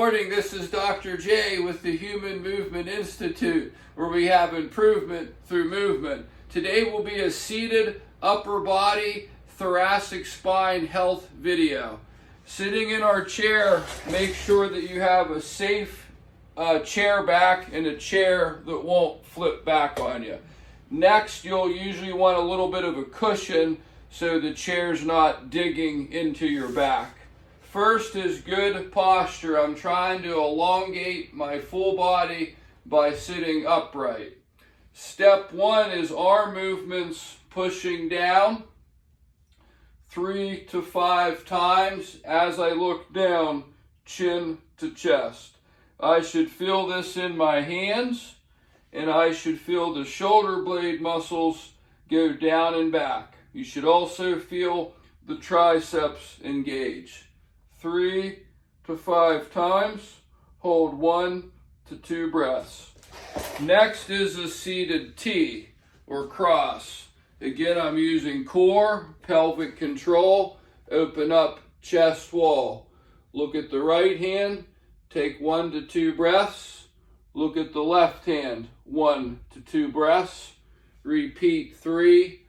morning, this is Dr. J with the Human Movement Institute, where we have improvement through movement. Today will be a seated upper body thoracic spine health video. Sitting in our chair, make sure that you have a safe chair back and a chair that won't flip back on you. Next, you'll usually want a little bit of a cushion so the chair's not digging into your back. First is good posture. I'm trying to elongate my full body by sitting upright. Step one is arm movements, pushing down 3 to 5 times as I look down, chin to chest. I should feel this in my hands, and I should feel the shoulder blade muscles go down and back. You should also feel the triceps engage. 3 to 5 times. Hold 1 to 2 breaths. Next is a seated T or cross. Again, I'm using core, pelvic control, open up chest wall. Look at the right hand, take 1 to 2 breaths. Look at the left hand, 1 to 2 breaths. Repeat 3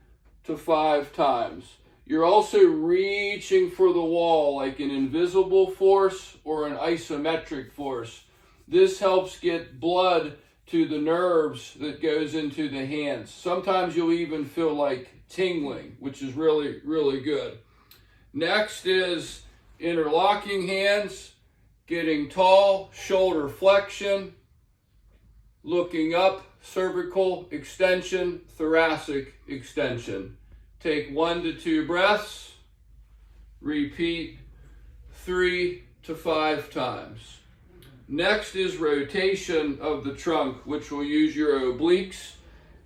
to 5 times. You're also reaching for the wall like an invisible force or an isometric force. This helps get blood to the nerves that goes into the hands. Sometimes you'll even feel like tingling, which is really, really good. Next is interlocking hands, getting tall, shoulder flexion, looking up, cervical extension, thoracic extension. Take 1 to 2 breaths. Repeat 3 to 5 times. Next is rotation of the trunk, which will use your obliques.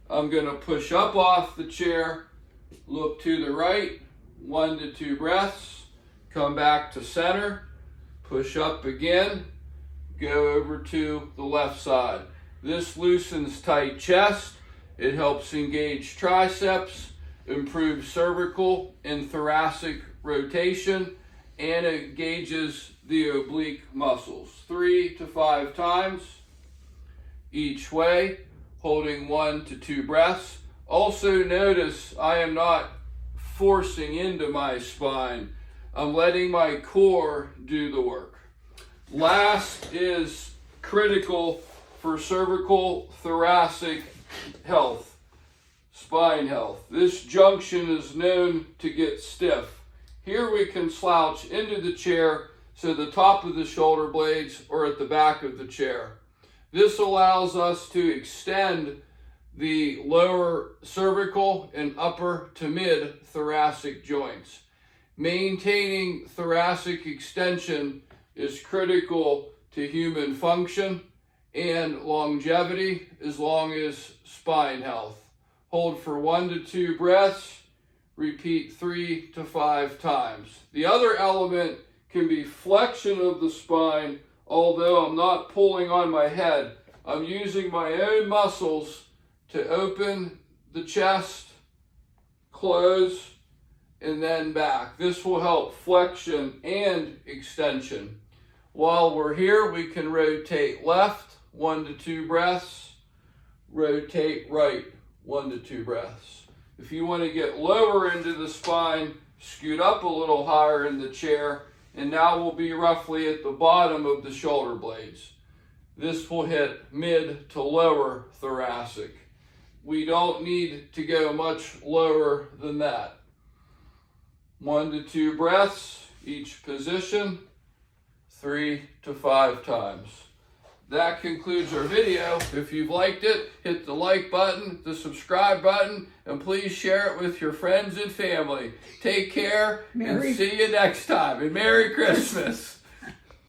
I'm going to push up off the chair, look to the right, 1 to 2 breaths, come back to center, push up again, go over to the left side. This loosens tight chest. It helps engage triceps, improve cervical and thoracic rotation, and it engages the oblique muscles. 3 to 5 times each way, holding 1 to 2 breaths. Also notice I am not forcing into my spine. I'm letting my core do the work. Last is critical for cervical thoracic health, spine health. This junction is known to get stiff. Here we can slouch into the chair so the top of the shoulder blades are at the back of the chair. This allows us to extend the lower cervical and upper to mid thoracic joints. Maintaining thoracic extension is critical to human function and longevity as long as spine health. Hold for 1 to 2 breaths. Repeat 3 to 5 times. The other element can be flexion of the spine, although I'm not pulling on my head. I'm using my own muscles to open the chest, close, and then back. This will help flexion and extension. While we're here, we can rotate left, 1 to 2 breaths. Rotate right, 1 to 2 breaths. If you want to get lower into the spine, scoot up a little higher in the chair, and now we'll be roughly at the bottom of the shoulder blades. This will hit mid to lower thoracic. We don't need to go much lower than that. 1 to 2 breaths, each position, 3 to 5 times. That concludes our video. If you've liked it, hit the like button, the subscribe button, and please share it with your friends and family. Take care and see you next time. And Merry Christmas.